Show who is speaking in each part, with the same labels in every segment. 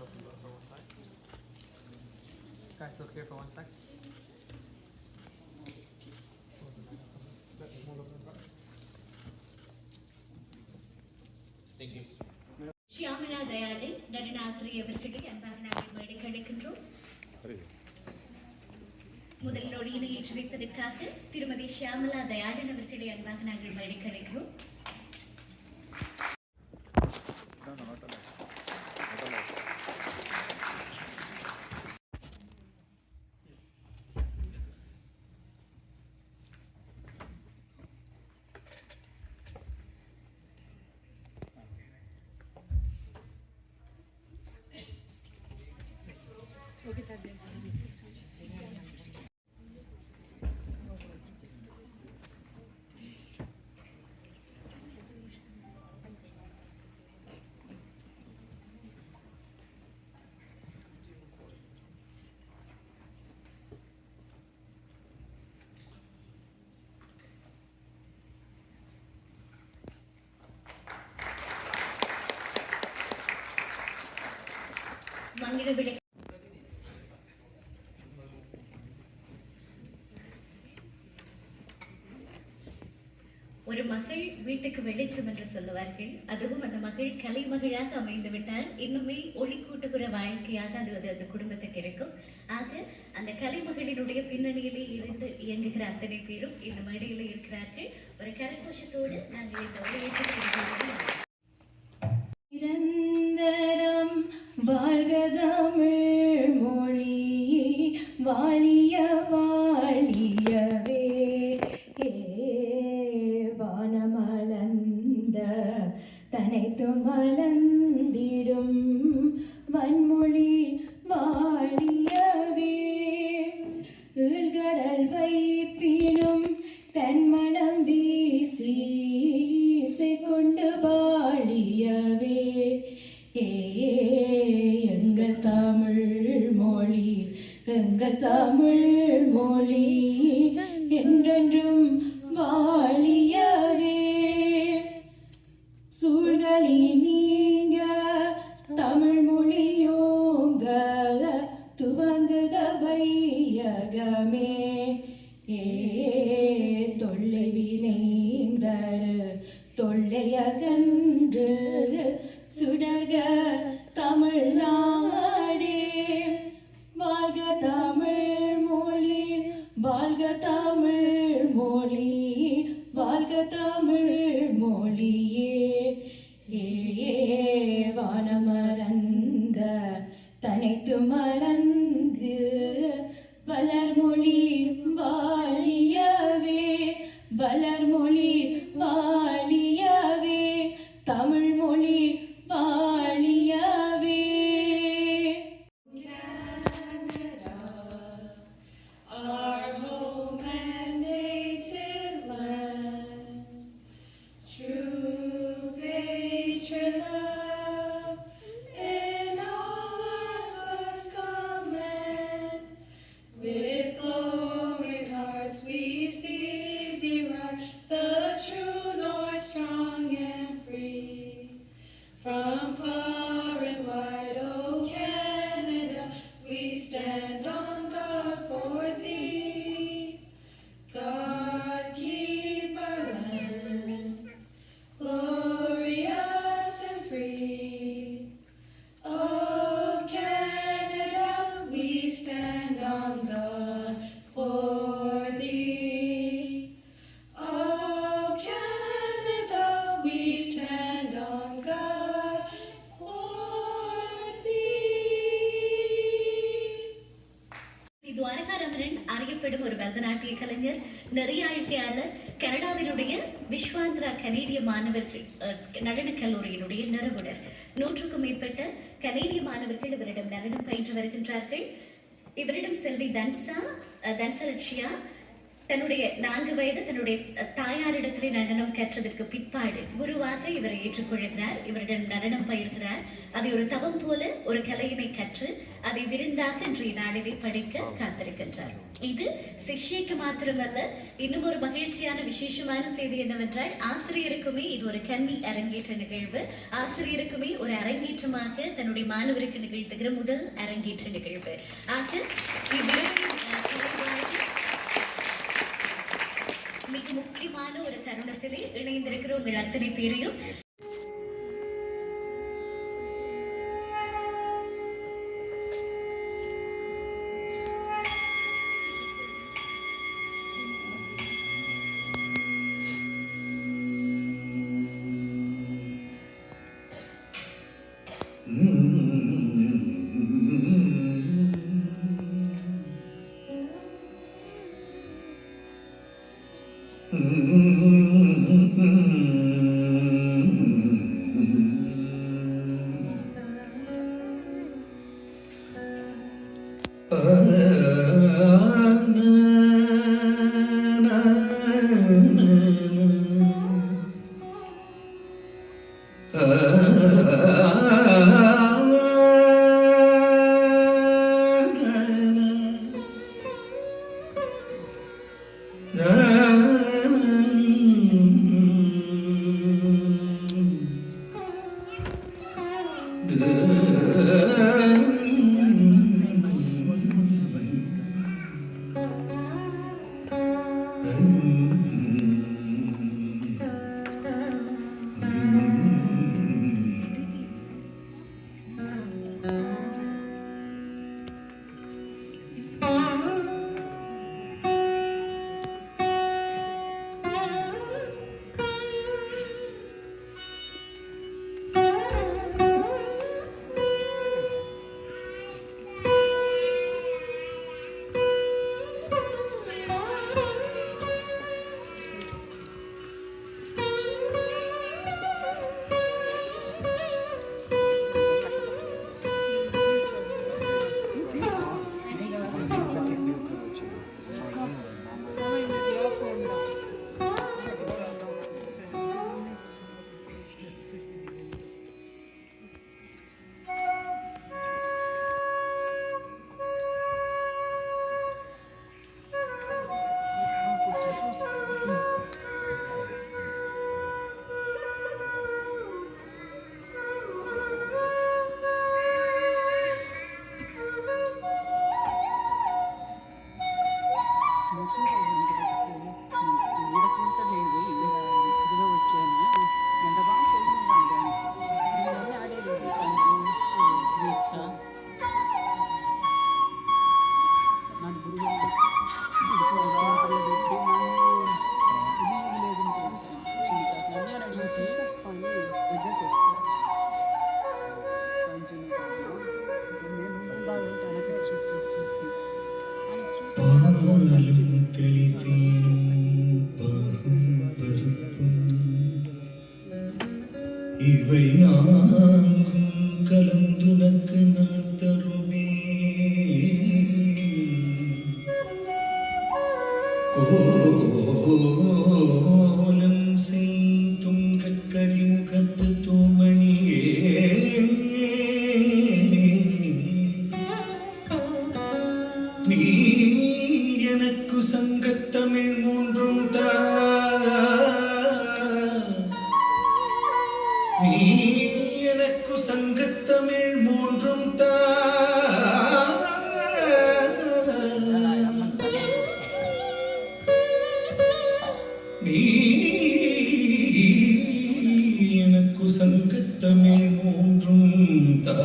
Speaker 1: for one sec. Guys, look here for one sec. Thank you.
Speaker 2: Shyamala தயாளை நடன ஆசிரியர் அவர்களே அன்பாக நாங்கள் மேடை கிடைக்கின்றோம். முதல் நொடியினை ஏற்றி வைப்பதற்காக திருமதி ஷியாமலா தயாளன் அவர்களே அன்பாக நாங்கள் மேடை கிடைக்கிறோம். மங்கிட விளை ஒரு மகள் வீட்டுக்கு வெளிச்சம் என்று சொல்லுவார்கள். அதுவும் அந்த மகள் கலைமகளாக அமைந்து விட்டால் இன்னுமே ஒளி கூட்டுகிற வாழ்க்கையாக அது அந்த குடும்பத்துக்கு இருக்கும். ஆக அந்த கலைமகளினுடைய பின்னணியிலே இருந்து இயங்குகிற அத்தனை பேரும் இந்த மேடையில் இருக்கிறார்கள். ஒரு கரகோஷத்தோடு நாங்கள் இந்த
Speaker 3: நிரந்தரம் வாழ்க தமிழ் மொழி வாழிய வாழியவே வானமலர்ந்த தனைத்து மலர்ந்திடும் வன்மொழி வாழியவே ஈழ்கடல் வைப்பினும் தன்மணம் வீசி கொண்டு வாழியவே எங்கள் தமிழ் மொழி எங்கள் தமிழ் மொழி என்றென்றும் வாழியவே சூழ்களி நீங்க தமிழ் மொழியோங்க துவங்குக வையகமே தொல்லை வினைந்தரு தொல்லையகன்று சுடக தமிழ்நாடே வாழ்க தமிழ் மொழி வாழ்க தமிழ் மொழி வாழ்க தமிழ் மொழியே வானமறந்த தனைத்து மறந்து வளர்மொழி வாழியவே வளர்மொழி வாழியவே தமிழ் மொழி வாழியவே. Our home and native land, true patriot love in all us command. With glowing hearts we see thee rise, the true north strong and free. From far and wide, oh Canada, we stand on guard for thee. God keep our land glorious and free. Oh Canada, we stand on guard for thee. Oh Canada, we stand on guard for thee.
Speaker 2: துவாரகாரமணன் அறியப்படும் ஒரு பரதநாட்டிய கலைஞர், நெறியாழ்கையாளர், கனடாவினுடைய விஸ்வாந்திரா கனேடிய மாணவர்கள் நடனக் கல்லூரியினுடைய நிறுவனர். 100க்கும் மேற்பட்ட கனேடிய மாணவர்கள் இவரிடம் நடனம் பயின்று வருகின்றார்கள். இவரிடம் செல்வி தன்சா லட்சியா, தன்னுடைய 4 வயது தன்னுடைய தாயாரிடத்திலே நடனம் கற்றதற்கு பிற்பாடு குருவாக இவரை ஏற்றுக்கொள்கிறார். இவரிடம் நடனம் பயிர்கிறார். அதை ஒரு தவம் போல ஒரு கலையினை கற்று அதை விருந்தாக இன்றைய நாளிலே படிக்க காத்திருக்கின்றார். இது சிஷ்யைக்கு மாத்திரமல்ல, இன்னும் ஒரு மகிழ்ச்சியான விசேஷமான செய்தி என்னவென்றால், ஆசிரியருக்குமே இது ஒரு கன்னி அரங்கேற்ற நிகழ்வு. ஆசிரியருக்குமே ஒரு அரங்கேற்றமாக தன்னுடைய மாணவருக்கு நிகழ்த்துகிற முதல் அரங்கேற்ற நிகழ்வு. ஆக மிக முக்கியமான ஒரு தருணத்திலே இணைந்திருக்கிற உங்கள் அத்தனை பேரையும்
Speaker 4: இவை நான்கும் கலந்துனக்கு நான் தருவே கோலம் செய்தும் கரிமுகத்து தூமணியே நீ எனக்கு சங்கத்தமிழ் மூன்றும் தா நீ எனக்கு சங்கத்தமிழ் மூன்றும் தா நீ எனக்கு சங்கத்தமிழ் மூன்றும் தா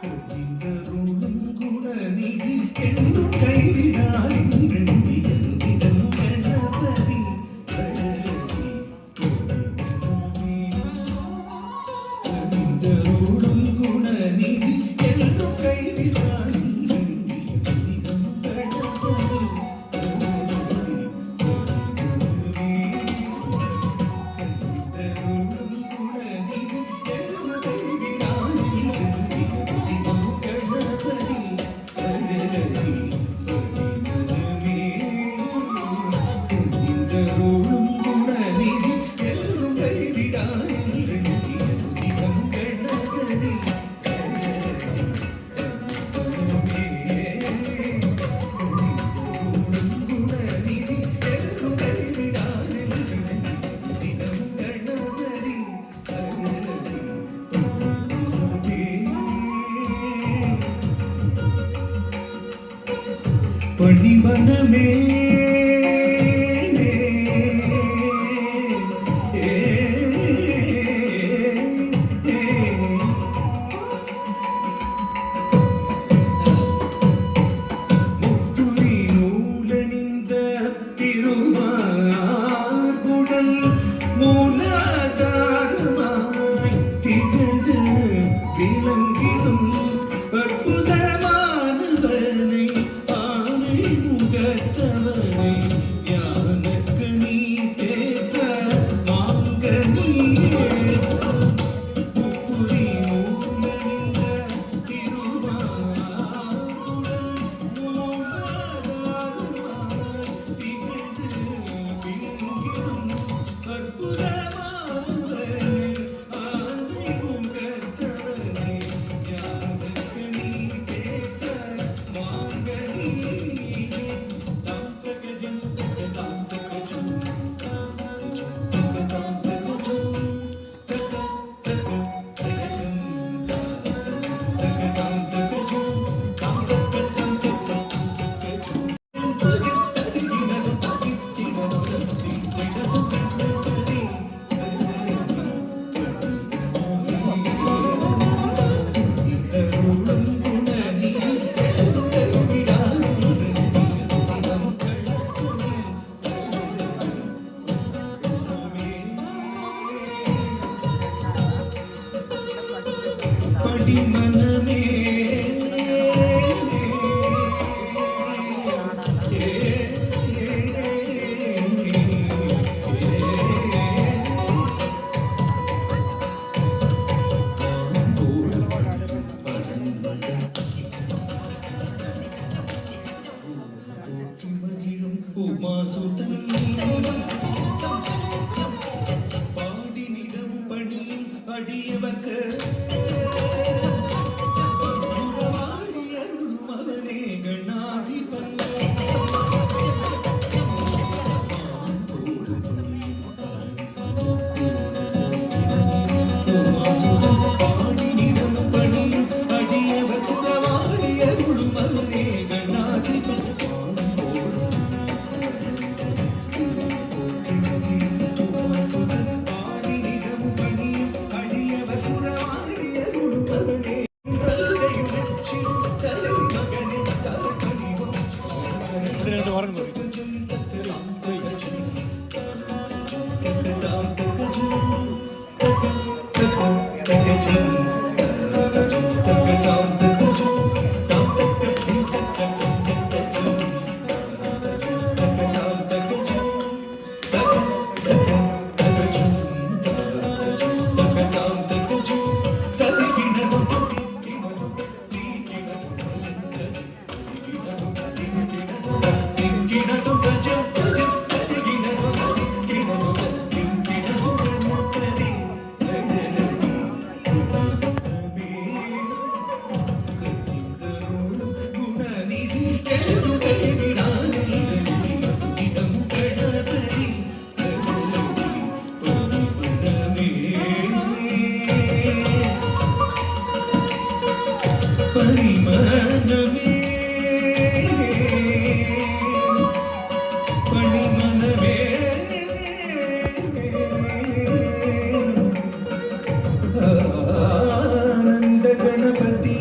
Speaker 4: கவிந்தருளும் குணநிதி என்றும் கைவிடாய் என்றெண்ணி என்றிடம் கணபதி கவிந்தருளும் குணநிதி என்றும் கைவிடாய் படிமனமே முத்துரி நூலணிந்த திருமார்புடல் மூலாதாரமாய் திகழ்ந்து விளங்கிடும் அற்புதமானவனை முகத்தவனை யானக்கு நீ தேற்ற மாங்கனியே முப்புரி மூலனிந்த திருமார்புடல் மூலாதாரமாய் திகழ்ந்து விளங்கிடும் அற்புதமானவனை ஆனை முகத்தவனை யானக்கு நீ தேற்ற மாங்கனியே படிமனமே உமாசுதன் பாடி நிதம் பணியும் அடியவர்க்கு அவனே கணாதிபன் பாடி நிதம் பணியும் அடியவர்க்கு வாடியருளும் அவனே கணாதிபன் ஆனந்த Ganapathi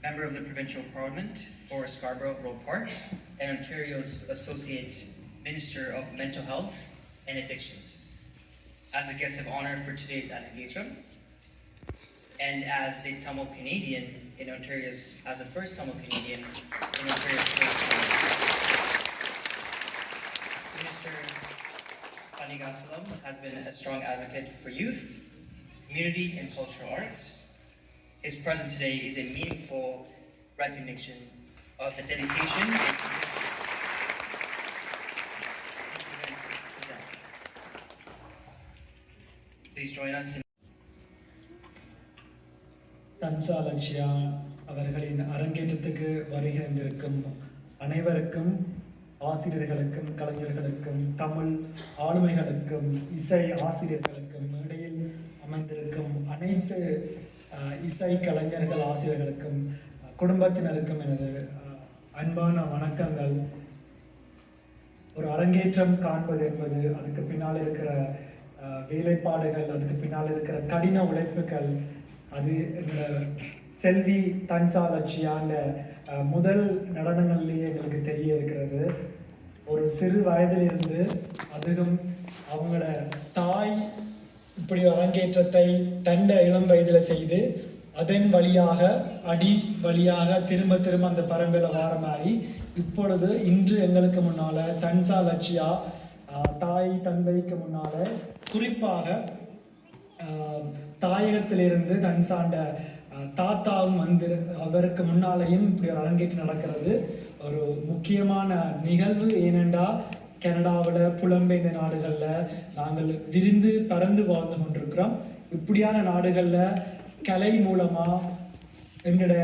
Speaker 5: Member of the Provincial Parliament for Scarborough Road Park, and Ontario's Associate Minister of Mental Health and Addictions. As a guest of honor for today's Anagatra, and as a Tamil Canadian in Ontario's, as a first Tamil Canadian in Ontario's first Minister Panigasalam has been a strong advocate for youth, community, and cultural arts. His presence today is a meaningful recognition of the dedication and commitment this event presents. Please join us in
Speaker 6: தன்சா லட்சியா அவர்களின் அரங்கேற்றத்துக்கு வருகின்றிருக்கும் அனைவருக்கும், ஆசிரியர்களுக்கும், கலைஞர்களுக்கும், தமிழ் ஆளுமைகளுக்கும், இசை ஆசிரியர்களுக்கும், மேடையில் அமைந்திருக்கும் அனைத்து இசை கலைஞர்கள், ஆசிரியர்களுக்கும், குடும்பத்தினருக்கும் எனது அன்பான வணக்கங்கள். ஒரு அரங்கேற்றம் காண்பது என்பது அதுக்கு பின்னால் இருக்கிற வேலைப்பாடுகள், அதுக்கு பின்னால் இருக்கிற கடின உழைப்புகள், அது செல்வி தன்சா லட்சியாண்ட முதல் நடனங்கள்லேயே எங்களுக்கு தெரிய இருக்கிறது. ஒரு சிறு வயதிலிருந்து அதுவும் அவங்களோட தாய் இப்படி அரங்கேற்றத்தை தண்ட இளம் வயதில் செய்து அதன் வழியாக அடி வழியாக திரும்ப திரும்ப அந்த பரம்பரை வார மாதிரி இப்பொழுது இன்று எங்களுக்கு முன்னால தன்சா லட்சியா தாய் தந்தைக்கு முன்னால குறிப்பாக தாயகத்திலிருந்து தன்சாண்ட தாத்தாவும் வந்து அவருக்கு முன்னாலேயும் இப்படி ஒரு அரங்கேற்றம் நடக்கிறது ஒரு முக்கியமான நிகழ்வு. ஏனென்றா கனடாவில் புலம்பெயர்ந்த நாடுகளில் நாங்கள் விரிந்து பறந்து வாழ்ந்து கொண்டிருக்கிறோம். இப்படியான நாடுகளில் கலை மூலமாக எங்களோட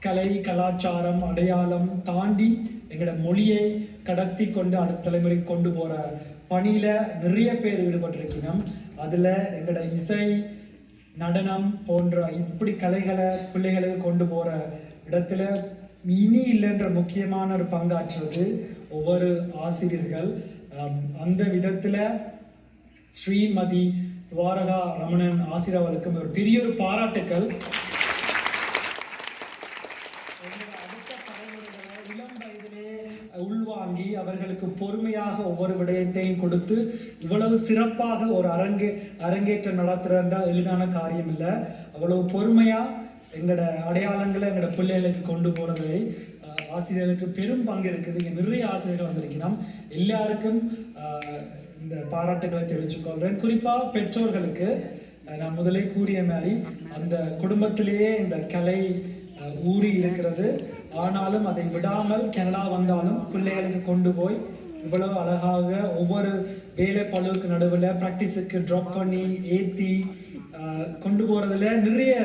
Speaker 6: கலை கலாச்சாரம் அடையாளம் தாண்டி எங்களோட மொழியை கடத்தி கொண்டு அடுத்த தலைமுறைக்கு கொண்டு போகிற பணியில் நிறைய பேர் ஈடுபட்டிருக்கணும். அதில் எங்களோட இசை நடனம் போன்ற இப்படி கலைகளை பிள்ளைகளுக்கு கொண்டு போகிற இடத்துல இனி இல்லைன்ற முக்கியமான ஒரு பங்காற்றுறது ஒவ்வொரு ஆசிரியர்கள். அந்த விதத்தில் ஸ்ரீமதி துவாரகா ரமணன் ஆசிரியர் அவர்களுக்கும் ஒரு பெரிய ஒரு பாராட்டுக்கள். உள்வாங்கி அவர்களுக்கு பொறுமையாக ஒவ்வொரு விடயத்தையும் கொடுத்து இவ்வளவு சிறப்பாக ஒரு அரங்கேற்றம் நடத்துறதுன்றா எளிதான காரியம் இல்லை. அவ்வளவு பொறுமையா எங்களோட அடையாளங்களை எங்களோட பிள்ளைகளுக்கு கொண்டு போறதை ஆசிரியர்களுக்கு பெரும் பங்கு இருக்குது. இங்கே நிறைய ஆசிரியர்கள் வந்திருக்கிறோம். எல்லாருக்கும் இந்த பாராட்டுகளை தெரிவிச்சுக்கொள்கிறேன். குறிப்பாக பெற்றோர்களுக்கு நான் முதலே கூறிய மாதிரி அந்த குடும்பத்திலேயே இந்த கலை ஊறி இருக்கிறது. ஆனாலும் அதை விடாமல் கனடா வந்தாலும் பிள்ளைகளுக்கு கொண்டு போய் இவ்வளவு அழகாக ஒவ்வொரு வேலை பழுவுக்கு நடுவில் ப்ராக்டிஸுக்கு ட்ராப் பண்ணி ஏற்றி கொண்டு போகிறதுல நிறைய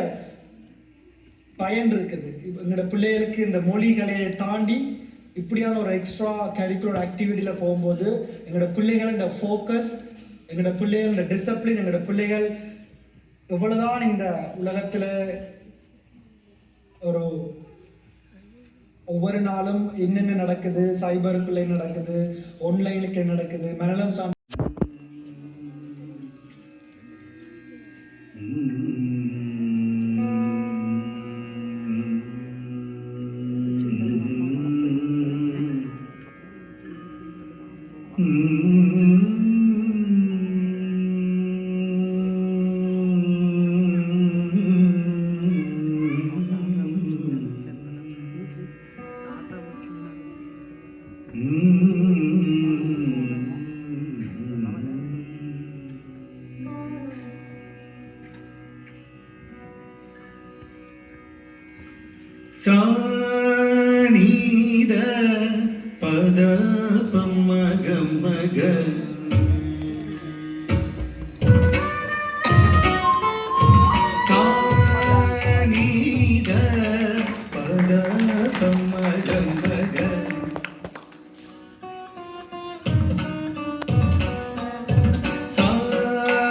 Speaker 6: பயன் இருக்குது. எங்களோட பிள்ளைகளுக்கு இந்த மொழிகளை தாண்டி இப்படியான ஒரு எக்ஸ்ட்ரா கரிக்குலர் ஆக்டிவிட்டியில் போகும்போது எங்களோட பிள்ளைகளோட ஃபோக்கஸ், எங்களோட பிள்ளைகளோட டிசிப்ளின், எங்களோட பிள்ளைகள் எவ்வளவுதான் இந்த உலகத்தில் ஒரு ஒவ்வொரு நாளும் என்னென்ன நடக்குது, சைபருக்குள்ள என்ன நடக்குது, ஆன்லைனுக்கு என்ன நடக்குது, மனநலம் சார்ந்த
Speaker 4: சாணீத பத பம்மக மக சாணீத பத பம்மக மக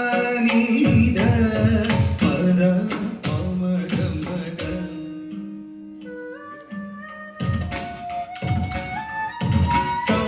Speaker 4: சாணீத பத பம்மக மக So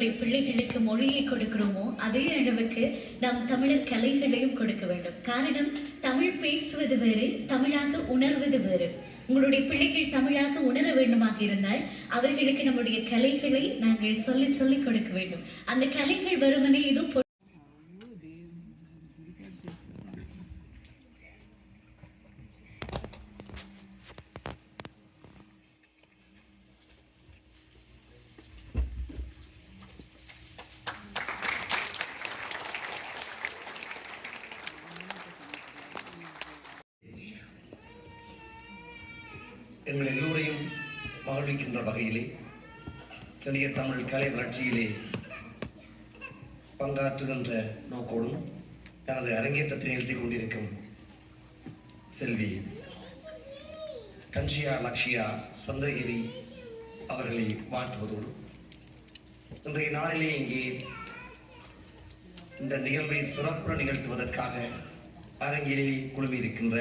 Speaker 2: நம்மளுடைய பிள்ளைகளுக்கு மொழியை கொடுக்கிறோமோ அதே அளவுக்கு நாம் தமிழர் கலைகளையும் கொடுக்க வேண்டும். காரணம், தமிழ் பேசுவது வேறு, தமிழாக உணர்வது வேறு. உங்களுடைய பிள்ளைகள் தமிழாக உணர வேண்டுமாக இருந்தால் அவர்களுக்கு நம்முடைய கலைகளை நாங்கள் சொல்லி கொடுக்க வேண்டும். அந்த கலைகள் வருவனே இது
Speaker 7: எங்கள் எல்லோரையும் மகிழ்விக்கின்ற வகையிலே இந்திய தமிழ் கலை வளர்ச்சியிலே பங்காற்றுகின்ற நோக்கோடும் தனது அரங்கேற்றத்தை நிறுத்திக் கொண்டிருக்கும் செல்வி கன்ஷியா லக்ஷியா சந்திரகிரி அவர்களை வாழ்த்துவதோடு இன்றைய நாளிலே இங்கே இந்த நிகழ்வை சிறப்புற நிகழ்த்துவதற்காக அரங்கிலே குழுமியிருக்கின்ற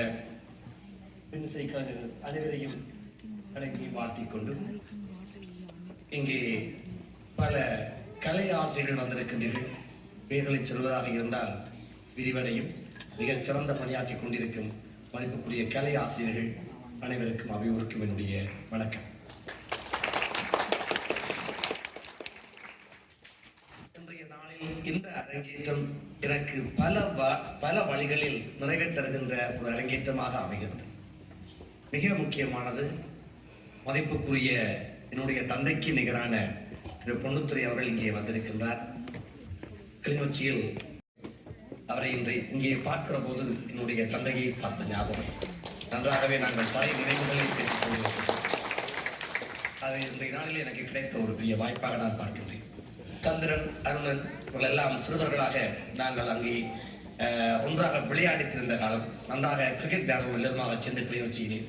Speaker 7: பின்னிசை கலைஞர்கள் அனைவரையும் அடங்கி வாழ்த்திக் கொண்டு இங்கே பல கலை ஆசிரியர்கள் வந்திருக்கின்றீர்கள். பெயர்களை சொல்வதாக இருந்தால் விரிவடையும். மிகச் சிறந்த பணியாற்றிக் கொண்டிருக்கும் மதிப்புக்குரிய கலை ஆசிரியர்கள் அனைவருக்கும் அவையோருக்கும் என்னுடைய வணக்கம். இன்றைய நாளில் இந்த அரங்கேற்றம் எனக்கு பல வழிகளில் நிறைவே தருகின்ற ஒரு அரங்கேற்றமாக அமைகிறது. மிக முக்கியமானது, மதிப்புக்குரிய என்னுடைய தந்தைக்கு நிகரான திரு பொன்னுத்துறை அவர்கள் இங்கே வந்திருக்கின்றார். கிளிநொச்சியில் அவரை இங்கே பார்க்கிற போது என்னுடைய தந்தையை பார்த்த ஞாபகம். நன்றாகவே நாங்கள் பழைய நினைவுகளை பேசிக் கொண்டிருக்கிறோம். அது இன்றைய நாளில் எனக்கு கிடைத்த ஒரு பெரிய வாய்ப்பாக நான் பார்க்கிறேன். சந்திரன், அருணன் இவர்கள் எல்லாம் சிறுவர்களாக நாங்கள் அங்கே ஒன்றாக விளையாடித்திருந்த காலம், நன்றாக கிரிக்கெட் விளையாடும் இல்லமாக சென்று கிளிநொச்சியிலே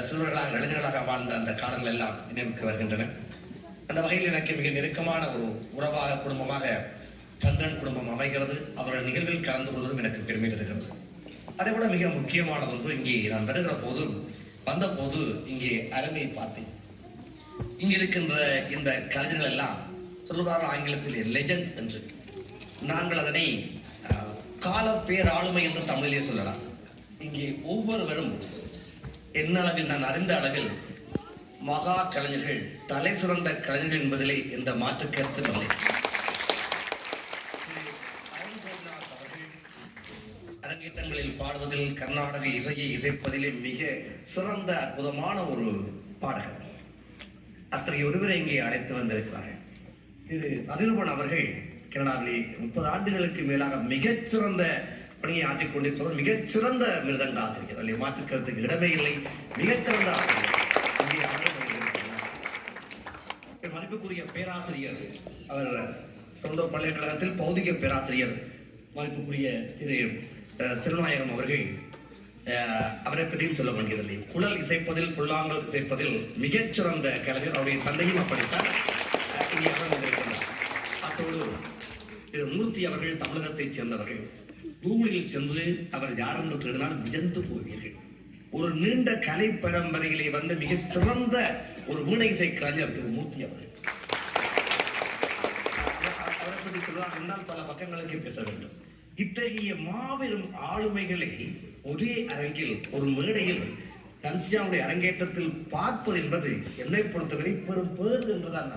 Speaker 7: சிறுவர்களாக இளைஞர்களாக வாழ்ந்த அந்த காலங்கள் எல்லாம் நினைவுக்கு வருகின்றன. அந்த வகையில் எனக்கு மிக நெருக்கமான ஒரு உறவாக குடும்பமாக சந்திரன் குடும்பம் அமைகிறது. அவர்கள் நிகழ்வில் கலந்து கொள்வதும் எனக்கு பெருமை தருகிறது. அதை விட மிக முக்கியமான ஒன்று, இங்கே நான் வந்தபோது இங்கே அரங்கை பார்த்தேன். இங்கே இருக்கின்ற இந்த கலைஞர்கள் எல்லாம் சொல்லுவார்கள் ஆங்கிலத்தில் லெஜண்ட் என்று. நாங்கள் அதனை கால பேராளுமை என்று தமிழிலே சொல்லலாம். இங்கே ஒவ்வொருவரும் என்னளவில் நான் அறிந்த அளவில் மகா கலைஞர்கள், தலை சிறந்த கலைஞர்கள் என்பதிலே எந்த மாற்று கருத்தும் இல்லை. அரங்கேற்றங்களில் பாடுவதில், கர்நாடக இசையை இசைப்பதிலே மிக சிறந்த அற்புதமான ஒரு பாடகர். அத்தகைய ஒருவரை இங்கே அழைத்து வந்திருக்கிறார்கள். இது அதிர்வன் அவர்கள் கனடாவிலே 30 ஆண்டுகளுக்கு மேலாக மிகச்சிறந்த பணியை ஆற்றிக் கொண்டிருப்பவர், மிகச்சிறந்த மிருதங்க ஆசிரியர். அல்ல மாற்றுக்கிறதுக்கு இடமே இல்லை. மிகச்சிறந்த ஆசிரியர். மதிப்புக்குரிய பேராசிரியர், அவர் தொண்டோ பல்கலைக்கழகத்தில் பௌதிக பேராசிரியர் மதிப்புக்குரிய திரு சிறுநாயகம் அவர்கள். அவரை பற்றியும் சொல்ல வேண்டியதில்லை. குழல் இசைப்பதில், புல்லாங்கல் இசைப்பதில் மிகச்சிறந்த கலைஞர். அவருடைய தந்தையும் அப்படித்தான் இங்கே அமர்ந்திருக்கிறார். அத்தோடு திரு மூர்த்தி அவர்கள் தமிழகத்தைச் சேர்ந்தவர்கள். கூகுளில் சென்று அவர் யார் என்று தேடினால் வியந்து போவீர்கள். ஒரு நீண்ட கலை பரம்பரையிலே வந்த மிகச் சிறந்த ஒரு வீணை இசை கலைஞர் திரு மூர்த்தி அவர்கள். அவரை பற்றி சொல்வதாக இருந்தால் பல பக்கங்களுக்கு பேச வேண்டும். இத்தகைய மாபெரும் ஆளுமைகளை ஒரே அரங்கில், ஒரு மேடையில் கன்சியாவுடைய அரங்கேற்றத்தில் பார்ப்பது என்பது என்னை பொறுத்தவரை பெரும் பேறு என்றுதான்.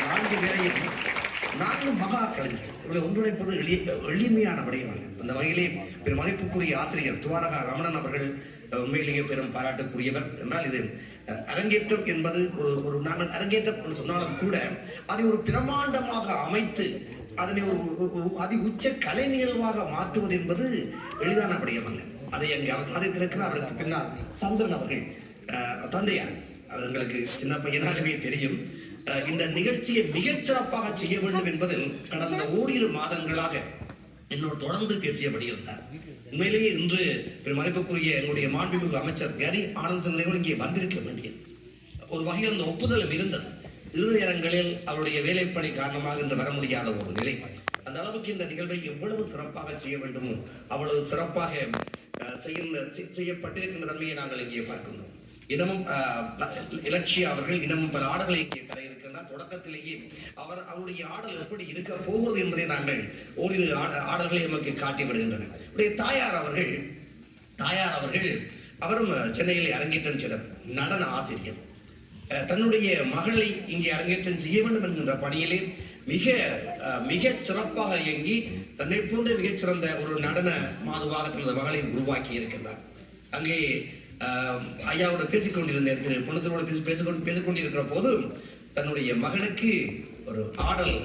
Speaker 7: 4 பேரையும் 4 மகா கலைஞர்கள் இவர்களை ஒன்றிணைப்பது எளிமையான விடயமல்ல. அந்த வகையிலே பெரும் மதிப்புக்குரிய ஆசிரியர் துவாரகா ரமணன் அவர்கள் உண்மையிலேயே பெரும் பாராட்டுக்குரியவர். என்றால் இது அரங்கேற்றம் என்பது ஒரு நாங்கள் அரங்கேற்றம் சொன்னாலும் கூட அதை ஒரு பிரமாண்டமாக அமைத்து அதனை ஒரு அதி உச்ச கலை நிகழ்வாக மாற்றுவது என்பது எளிதான விடயமல்ல. அதை அங்கே அவர் சாதித்திருக்கிறார். அவருக்கு பின்னால் சந்திரன் அவர்கள் தந்தையார். அவர்களுக்கு சின்ன பையனாகவே தெரியும். இந்த நிகழ்ச்சியை மிகச் சிறப்பாக செய்ய வேண்டும் என்பதில் கடந்த ஓரிரு மாதங்களாக என்னோடு தொடர்ந்து பேசியபடி இருந்தார். உண்மையிலேயே இன்று மதிப்புக்குரிய எங்களுடைய மாண்புமிகு அமைச்சர் கரி ஆனந்த் சந்திரன் இங்கே வந்திருக்க வேண்டியது. ஒரு வகையில் அந்த ஒப்புதலும் இருந்தது. இறுதி நேரங்களில் அவருடைய வேலைப்பணி காரணமாக இந்த வர முடியாத ஒரு நிலை. அந்த அளவுக்கு இந்த நிகழ்வை எவ்வளவு சிறப்பாக செய்ய வேண்டுமோ அவ்வளவு சிறப்பாக செய்யப்பட்டிருக்கின்ற தன்மையை நாங்கள் இங்கே பார்க்கின்றோம். இன்னமும் இலட்சிய அவர்கள் இன்னமும் பல ஆடுகளை இங்கே தர இருக்கின்றார். தொடக்கத்திலேயே அவருடைய ஆடல் எப்படி இருக்க போகிறது என்பதை நாங்கள் ஓரிரு ஆடல்களை நமக்கு காட்டி விடுகின்றன. தாயார் அவர்கள் அவரும் சென்னையில் அரங்கேற்றம் செய்த நடன ஆசிரியர். தன்னுடைய மகளை இங்கே அரங்கேற்றம் செய்ய வேண்டும் என்கின்ற பணியிலே மிக சிறப்பாக இயங்கி தன்னை போன்ற மிகச்சிறந்த ஒரு நடன மாதுவாக தனது மகளை உருவாக்கி இருக்கின்றார். அங்கே ஐயாவோட பேசிக்கொண்டிருந்தேன், திரு பொண்ணுத்தரோடு பேசிக்கொண்டிருக்கிற போது தன்னுடைய மகனுக்கு ஒரு ஆடல்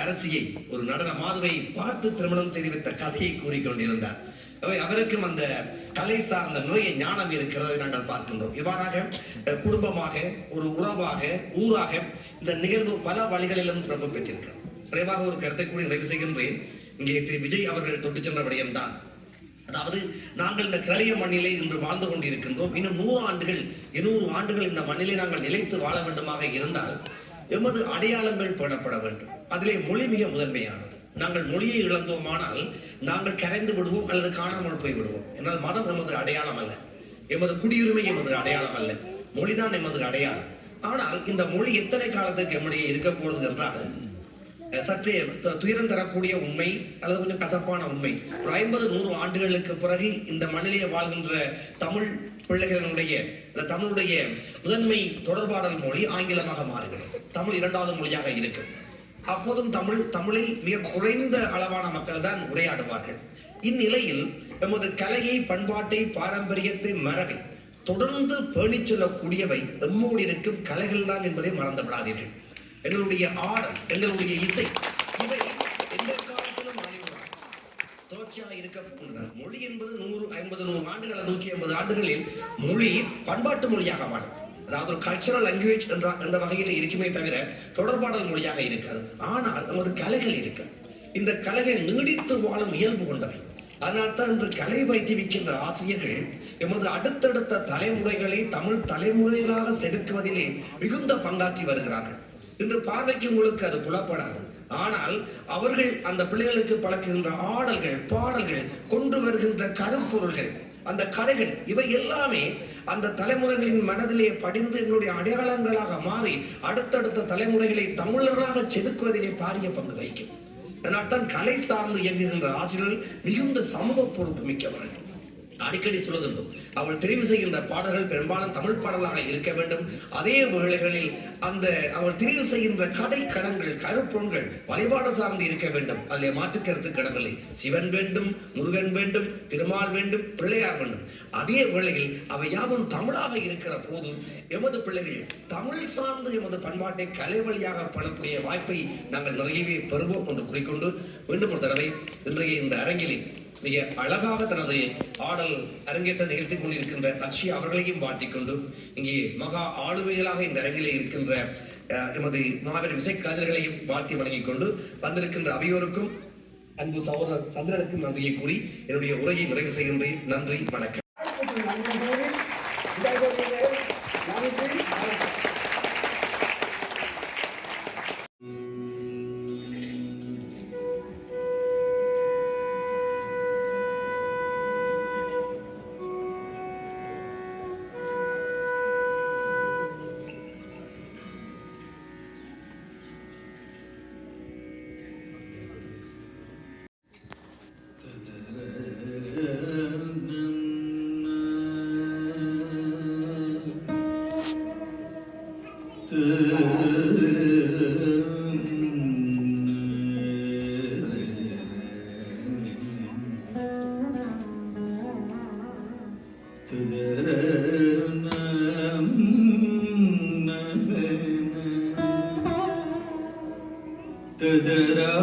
Speaker 7: அரசியை, ஒரு நடன மாதுவை பார்த்து திருமணம் செய்து வைத்த கதையை கூறிக்கொண்டிருந்தார். அவருக்கும் அந்த கலை சார்ந்த நோயை ஞானம் இருக்கிறதை நாங்கள் பார்க்கின்றோம். இவ்வாறாக குடும்பமாக, ஒரு உறவாக, ஊராக இந்த நிகழ்வு பல வழிகளிலும் சிறப்பு பெற்றிருக்கிறது. விரைவாக ஒரு கருத்தை கூறி நிறைவு செய்கின்றேன். இங்கே திரு விஜய் அவர்கள் தொட்டு சென்ற விடயம்தான். அதாவது நாங்கள் இந்த கிரளிய மண்ணிலே இன்று வாழ்ந்து கொண்டிருக்கின்றோம். இன்னும் 200 ஆண்டுகள் இந்த மண்ணிலே நாங்கள் நிலைத்து வாழ வேண்டுமாக இருந்தால் எமது அடையாளங்கள் பேணப்பட வேண்டும். அதிலே மொழி மிக முதன்மையானது. நாங்கள் மொழியை இழந்தோமானால் நாங்கள் கரைந்து விடுவோம் அல்லது காணாமல் போய் விடுவோம். என்றால் மதம் எமது அடையாளம் அல்ல, எமது குடியுரிமை எமது அடையாளம் அல்ல, மொழிதான் எமது அடையாளம். ஆனால் இந்த மொழி எத்தனை காலத்துக்கு எம்முடைய இருக்க போகிறது என்றால் சற்றே துயரம் தரக்கூடிய உண்மை அல்லது கொஞ்சம் கசப்பான உண்மை, 50-100 ஆண்டுகளுக்கு பிறகு இந்த மண்ணிலே வாழ்கின்ற தமிழ் பிள்ளைகளுடைய தமிழுடைய முதன்மை தொடர்பாடல் மொழி ஆங்கிலமாக மாறுகிறது. தமிழ் 2வது மொழியாக இருக்கு. அப்போதும் தமிழில் மிக குறைந்த அளவான மக்கள் தான் உரையாடுவார்கள். இந்நிலையில் எமது கலையை, பண்பாட்டை, பாரம்பரியத்தை, மரபை தொடர்ந்து பேணிச் சொல்லக்கூடியவை எம்மோடு இருக்கும் கலைகள் தான் என்பதை மறந்து விடாதீர்கள். எங்களுடைய ஆடல், எங்களுடைய இசை, இவை எந்த காலத்திலும் தொடர்ச்சியாக இருக்க மொழி என்பது 150-100 ஆண்டுகள், 150 ஆண்டுகளில் மொழி பண்பாட்டு மொழியாக வாழும். அதாவது ஒரு கல்ச்சரல் லாங்குவேஜ் என்ற வகையில் இருக்குமே தவிர தொடர்பாடல் மொழியாக இருக்காது. ஆனால் நமது கலைகள் இருக்கு. இந்த கலைகள் நீடித்து வாழும் இயல்பு கொண்டவை. அதனால்தான் இன்று கலை வைத்திருக்கின்ற ஆசிரியர்கள் எமது அடுத்தடுத்த தலைமுறைகளை தமிழ் தலைமுறைகளாக செதுக்குவதிலே மிகுந்த பங்காற்றி வருகிறார்கள். இன்று பார்வைக்கு உங்களுக்கு அது புலப்படாது. ஆனால் அவர்கள் அந்த பிள்ளைகளுக்கு பழக்குகின்ற ஆடல்கள், பாடல்கள், கொண்டு வருகின்ற கருப்பொருள்கள், அந்த கலைகள், இவை எல்லாமே அந்த தலைமுறைகளின் மனதிலே படிந்து எங்களுடைய அடையாளங்களாக மாறி அடுத்தடுத்த தலைமுறைகளை தமிழராக செதுக்குவதிலே பாரிய பங்கு வகிக்கும். அதனால்தான் கலை சார்ந்து இயங்குகின்ற ஆசிரியர்கள் மிகுந்த சமூக பொறுப்பு மிக்கவர்கள். அடிக்கடி சொல்லுதுண்டு, அவள் தெரிவு செய்கின்ற பாடல்கள் பெரும்பாலும் தமிழ் பாடலாக இருக்க வேண்டும். அதே வேளைகளில் அந்த அவள் தெரிவு செய்கின்ற கதை களங்கள், கருப்பொருள்கள் வழிபாடு சார்ந்து இருக்க வேண்டும். அதில் மாற்றுக்கருத்து கிடவில்லை. சிவன் வேண்டும், முருகன் வேண்டும், திருமால் வேண்டும், பிள்ளையார் வேண்டும். அதே வேளையில் அவை யாவும் தமிழாக இருக்கிற போது எமது பிள்ளைகள் தமிழ் சார்ந்து எமது பண்பாட்டை கலை வழியாக படக்கூடிய வாய்ப்பை நாங்கள் நிறையவே பெறுவோம் என்று கூறிக்கொண்டு மீண்டும் ஒரு தடவை இன்றைய இந்த அரங்கிலே மிக அழகாக தனது ஆடல் அரங்கேற்ற நிகழ்த்தி கொண்டிருக்கின்ற ரஷ்யா அவர்களையும் வாழ்த்திக்கொண்டு இங்கே மகா ஆளுமைகளாக இந்த அரங்கிலே இருக்கின்ற எமது மாபெரும் இசை கலைஞர்களையும் வாழ்த்தி வழங்கிக் கொண்டு வந்திருக்கின்ற அவையோருக்கும் அன்பு சகோதரர் சந்திரனுக்கும் நன்றியை கூறி என்னுடைய உரையை நிறைவு செய்கின்றேன். நன்றி, வணக்கம்.
Speaker 4: da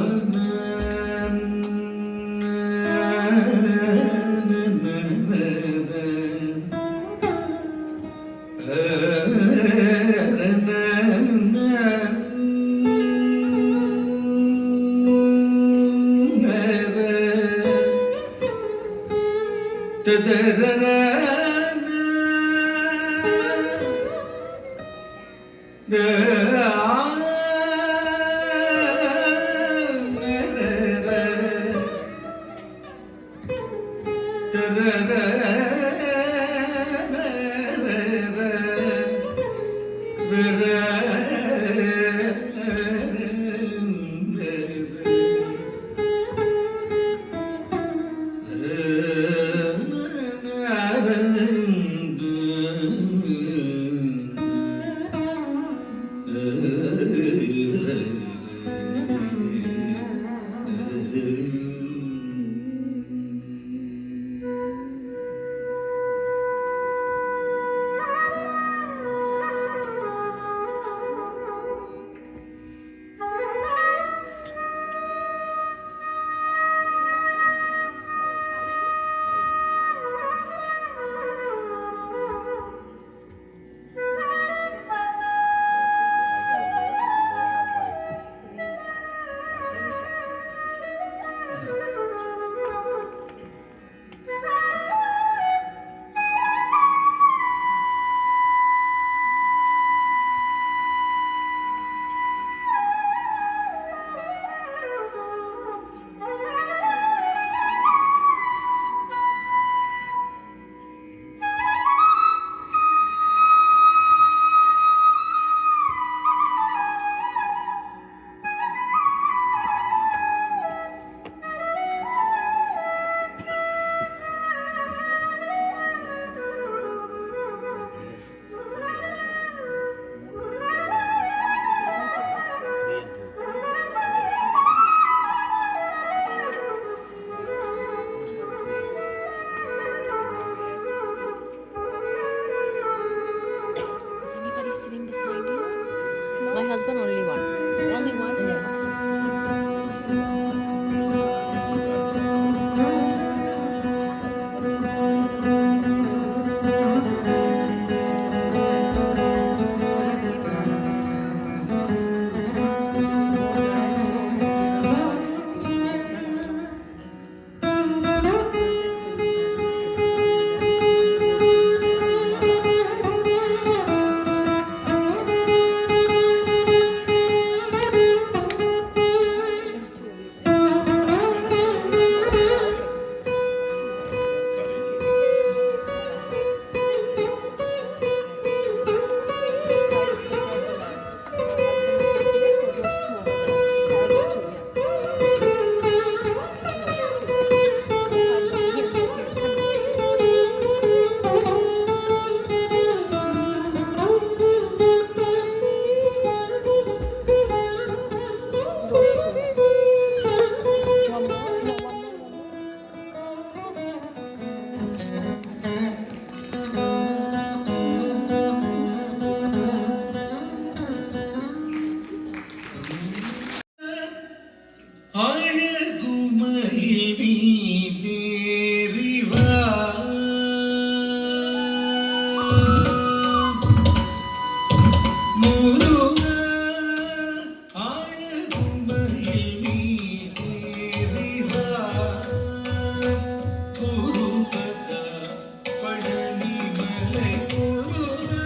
Speaker 4: அழகுமயில் மீதேறிவா முருகா அழகுமயில் மீதேறிவா குருபதா பழனிமலை முருகா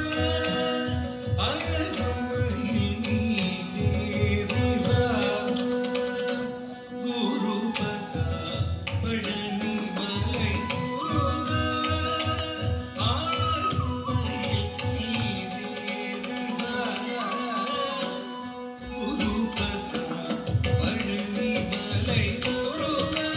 Speaker 4: அழகுமயில் மீதேறிவா குருபதா பழனிமலை முருகா அழகுமயில் மீதேறிவா குருபதா பழனிமலை முருகா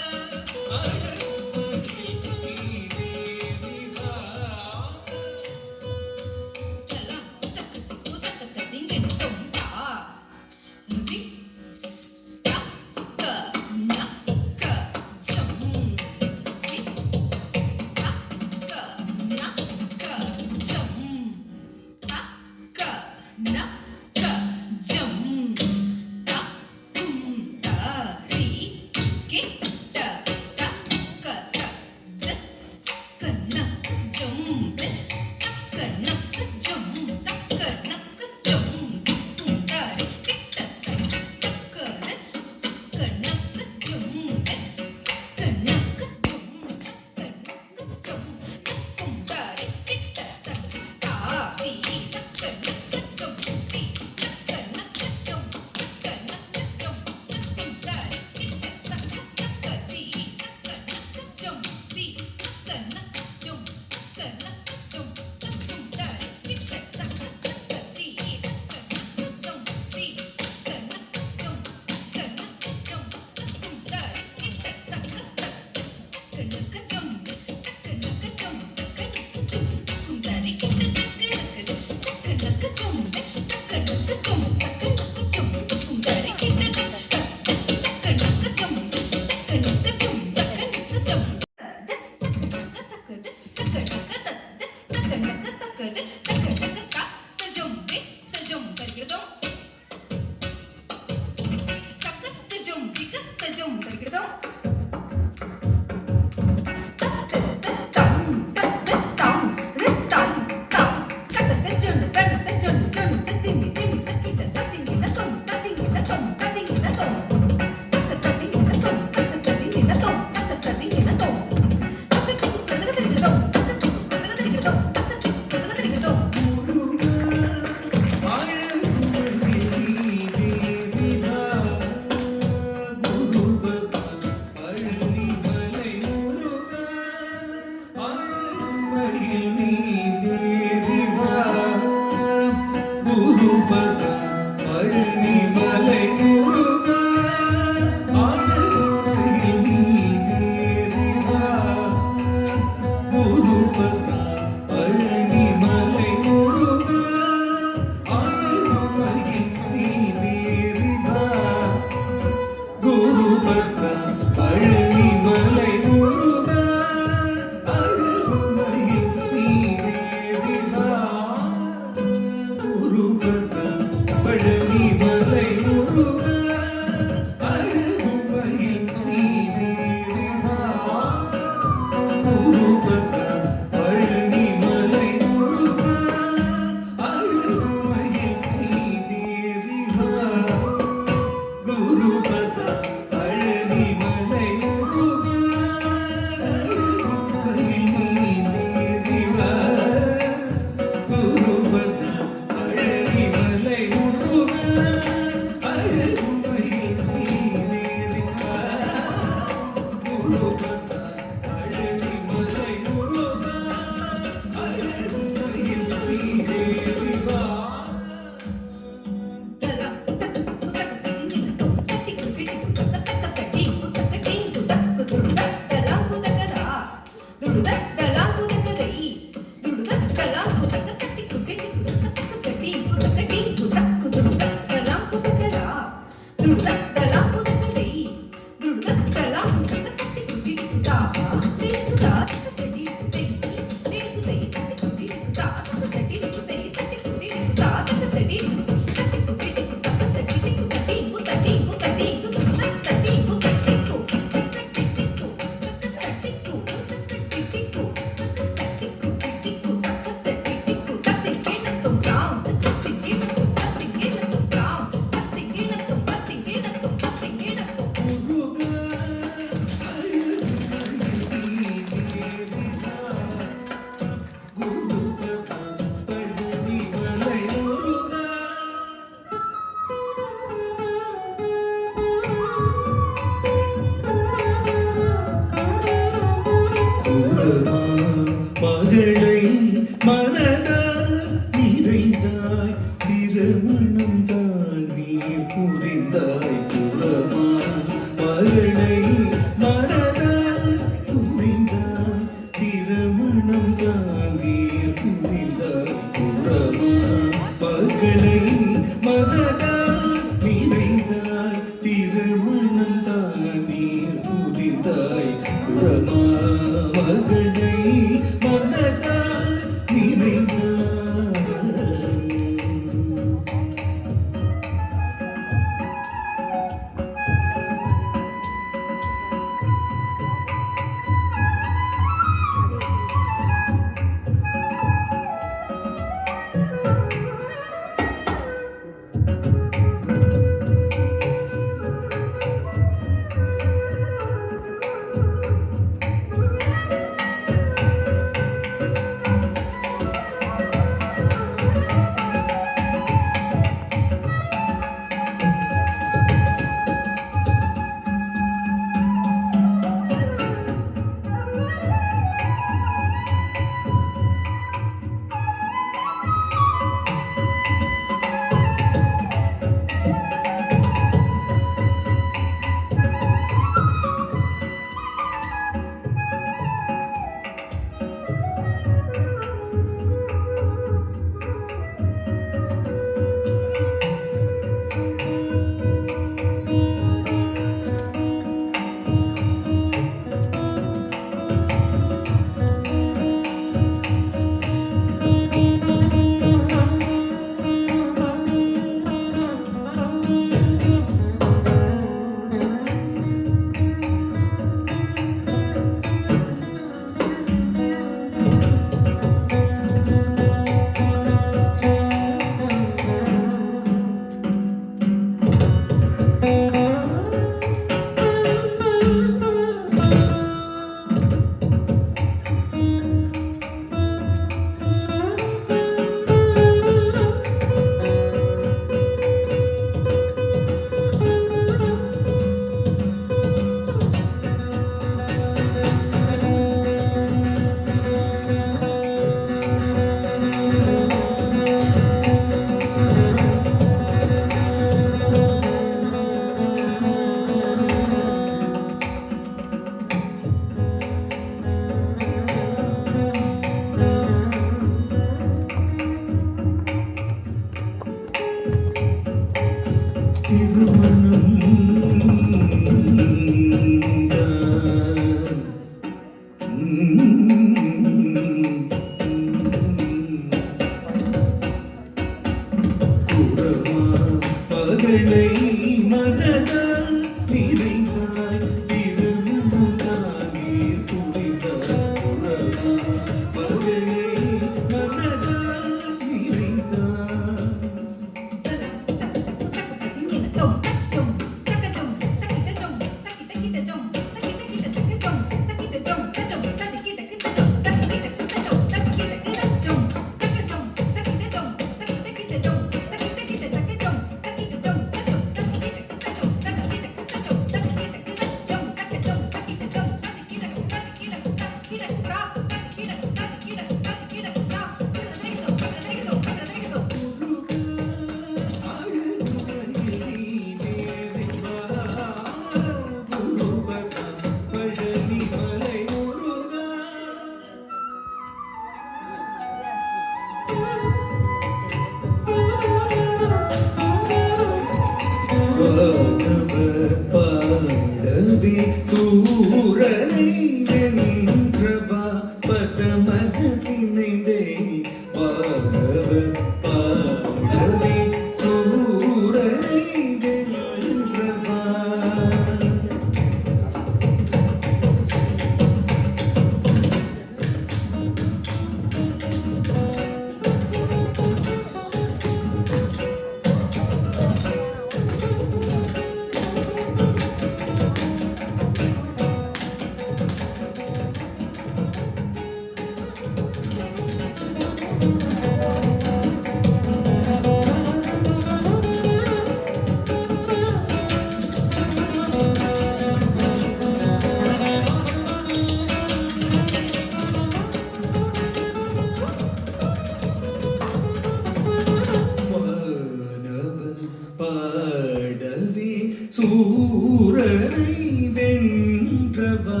Speaker 4: சூரரை வென்றவா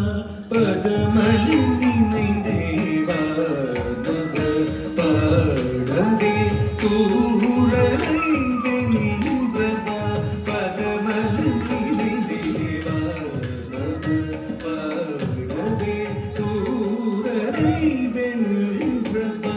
Speaker 4: பதமலி நினைந்தேவா பாடவே சூரரை வென்றவா பதமலி நினைந்தேவா பாடவே சூரரை வென்றவா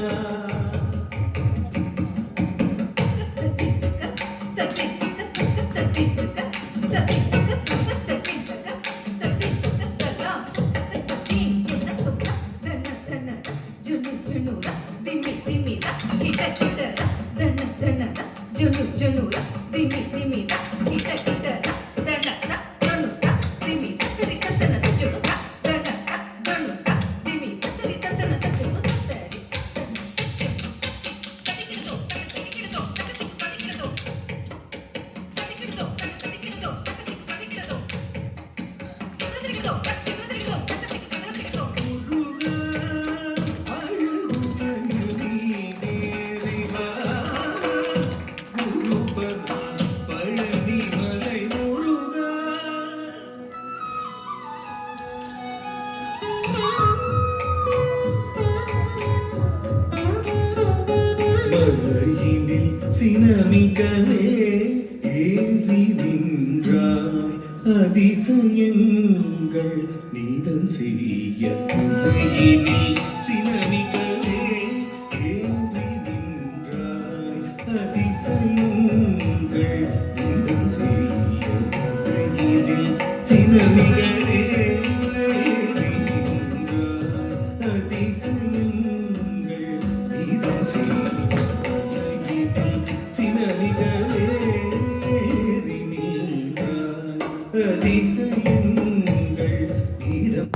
Speaker 4: மலையினில் சினமிகளே ஏறி நின்றாய் அதிசயங்கள் நீதம் செய்ய மலையினில் சினமிகளே ஏறி நின்றாய் அதிசயங்கள் நீதம் செய்ய மலையினில் சினமிகளே ஏறி நின்றாய் அதிசயங்கள் நீதம் செய்ய அதிசயங்கள் நீதம்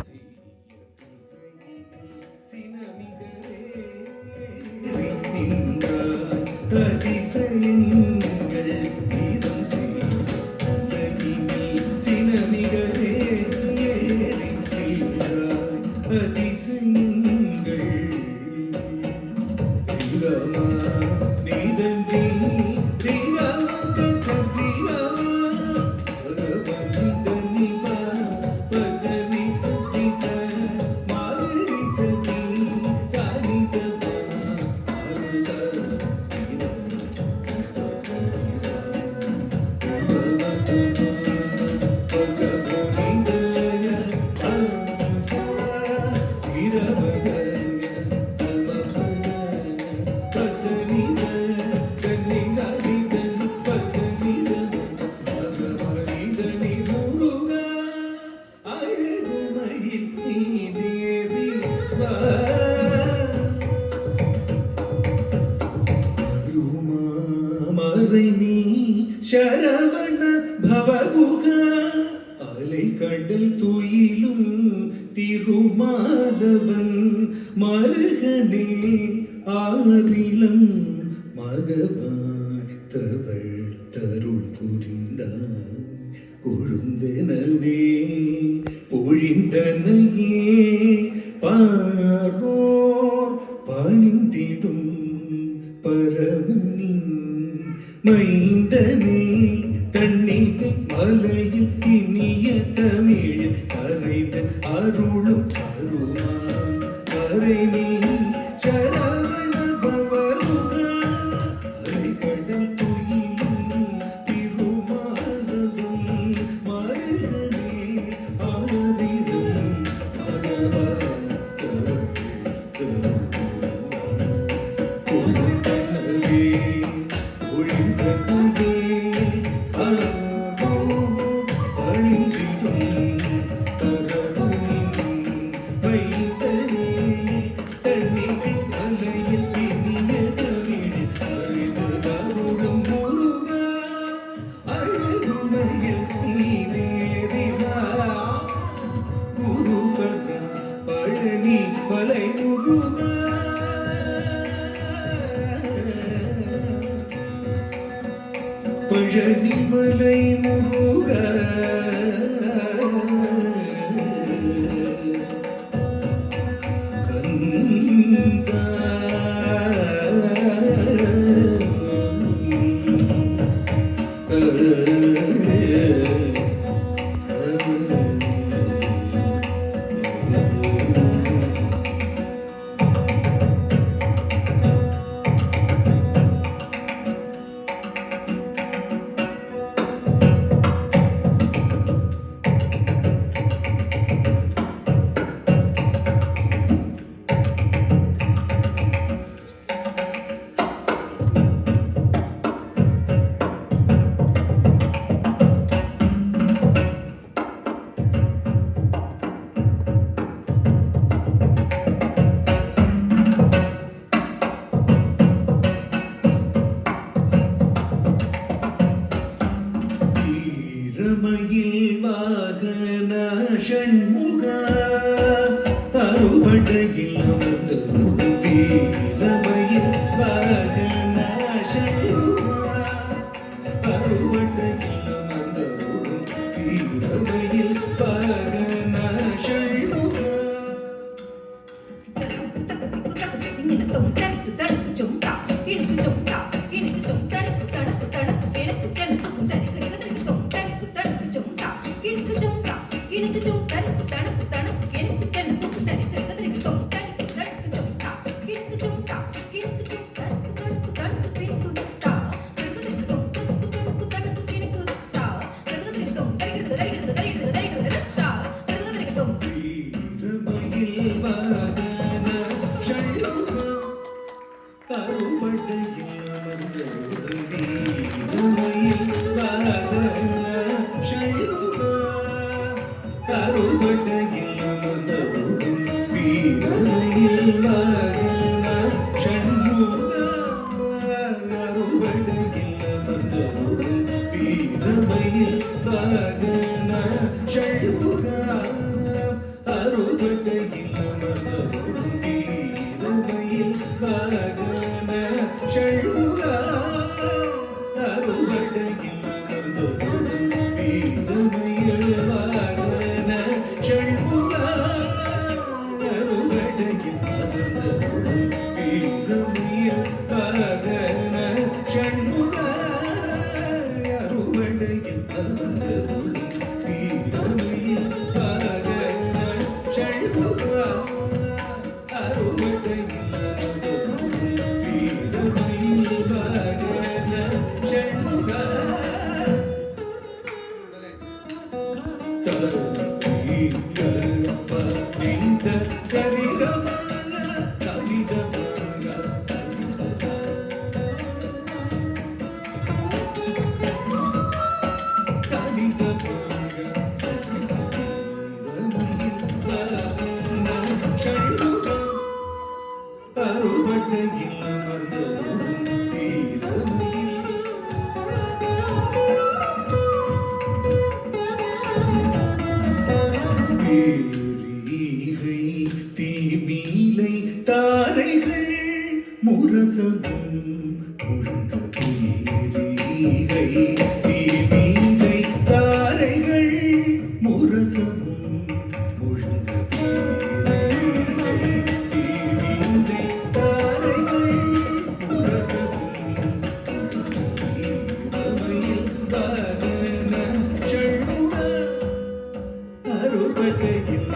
Speaker 4: சரவண பவகுக அலை கடல் துயிலும் திருமாதவன் மருகனே ஆதிலம் மகவாய் தவள் தருள் புரிந்தாய் கொழுந்தெனவே பொழிந்தனையே பார்வோர் பணிந்திடும் பரமனின் மைந்தனே தண்ணீரை மலையில் இனிய தமிழ் கரைந்த அருளும் அருளான் கரைநீ சரவண பவருகா அலைகடல் துயிலும் திருமாதவன் மருகனே ஆதிலும் பகவான் மலை முருகா பழனி மலை முருகா வாகன ஷண்முக அறுபடையில் அமர்ந்த வீரமயில் வாகன ஷண்முக அறுபடையில் அமர்ந்த வீரமயில் வாகன ஷண்முக தீமீலை தாரைகள் முரசமும் முழங்கீரை தீமீலை தாரைகள் முரசமும் முழங்கீரை தீமீலை தாரைகள் முரசமும் முழங்கீரையில் வாகன ஷண்முக அறுபடையில்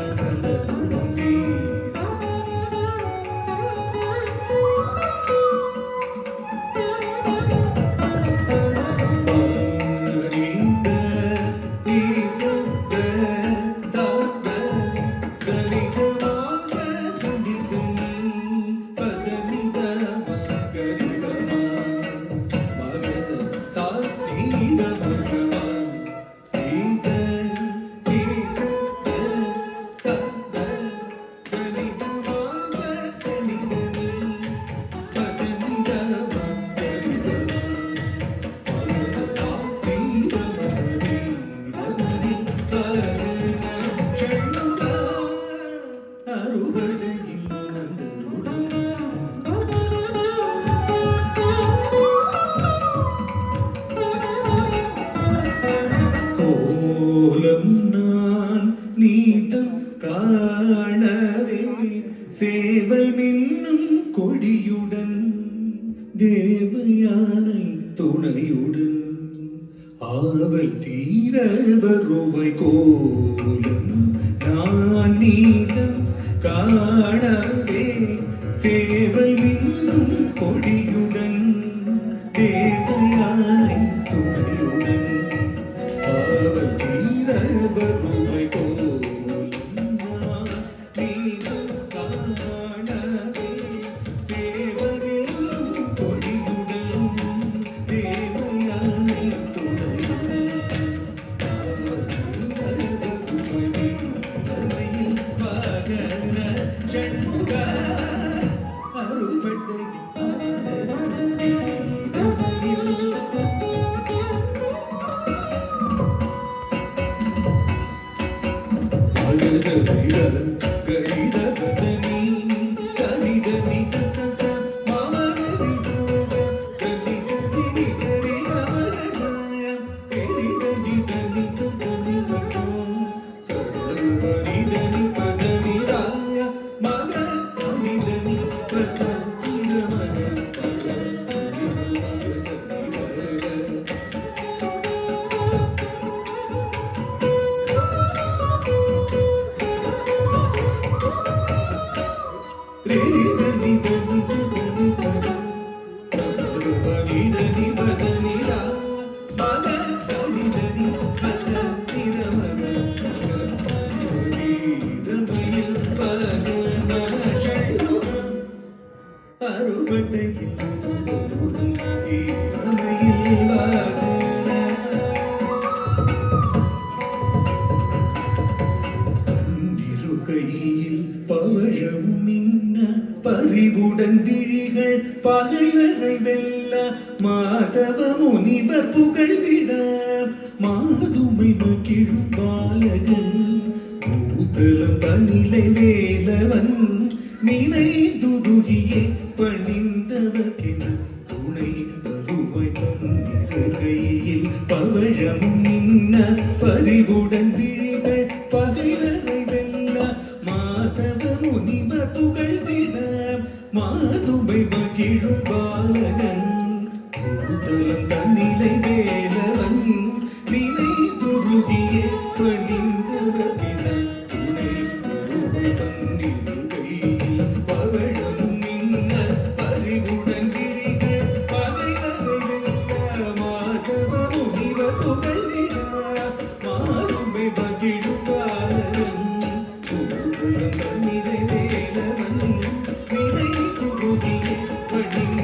Speaker 4: கோலம் நான் நீதம் காணவே சேவல் மின்னும் கொடியுடன் தேவயானை துணையுடன் ஆவல் தீர வருவாய் கோலம் நான் நீதம் காணவே சேவல் மின்னும் கொடியுடன் தேவயானை துணையுடன் ஆவல் தீர வருவாய் கோலம் நான் நீதம் காணவே சேவல் மின்னும் கொடியுடன் தேவயானை துணையுடன் பவழம் மின்ன பறிவுடன் விழிகள் பகைவரை வெல்ல மாதவ முனிவர் புகழ்ந்திட மாதுமை மகிழும் பாலகன் பூதலம் தனிலை வேலவன் நினைதுருகியே பணிந்தவர்க்கென துணை வருவாய் தன்னிரு கையில் பவழம் மின்ன பறிவுடன் விழிகள் பகைவரை வெல்ல மாதவ முனிவர் புகழ்ந்திட மாதுமை மகிழும் பாலகன் பூதலம் தன்னிலை வேலவன் நினைதுருகியே பணிந்தவர்க்கென துணை வருவாய் தன்னிரு கையில் பவழம் மின்ன பறிவுடன் விழிகள் பகைவரை வெல்ல மாதவ முனிவர் புகழ்ந்திட மாதுமை மகிழும் பாலகன் பூதலம் தன்னிலை வேலவன் நினைதுருகியே பணிந்தவர்க்கென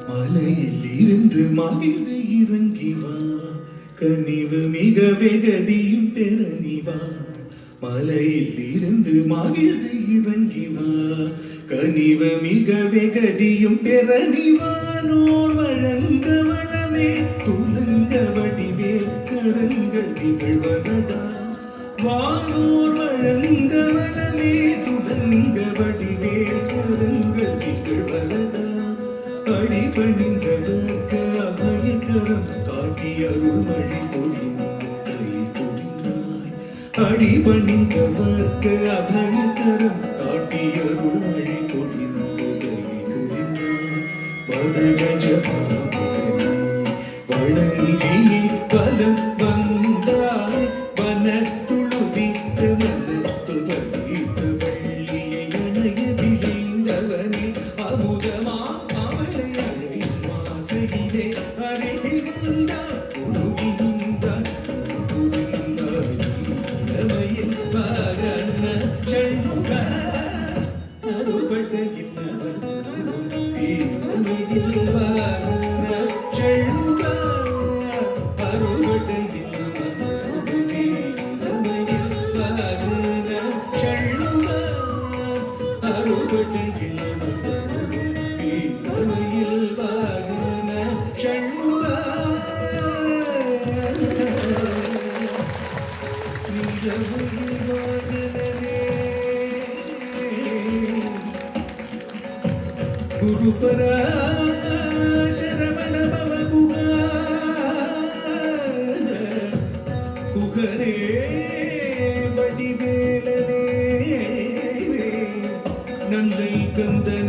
Speaker 4: மலையில் இருந்து மகிழ்ந்து இறங்கி வா கனிவு மிக வெகதியும் பெறனி வா மலையில் இருந்து மகிழ்ந்து இறங்கி வா கனிவு மிக வெகதியும் பெறனி வா நோர் வழங்க வளமே துலங்க வடிவேல் கரங்கள் திகழ்வதா வானோர் வழங்க வளமே துலங்க வடிவேல் கரங்கள் திகழ்வதா அடிபணிந்தவர்க்கு அபயகரம் காட்டி அருள் மழை பொழிந்த கை பொழிந்தாய் அடிபணிந்தவர்க்கு அபயகரம் காட்டி அருள் மழை பொழிந்த கை பொழிந்தாய் வணங்கி பலம் வந்தாய் வனத்துழுதித்து மனத்து வலித்து வள்ளியை அணைய விளைந்தவனே அமுதமா அவளை அழை மாசையிலே அறைகின்றார் உருகின்றார் புரிந்தாய் இளமையில் பாரன குகரே வடிவேலனே நல்லை கந்த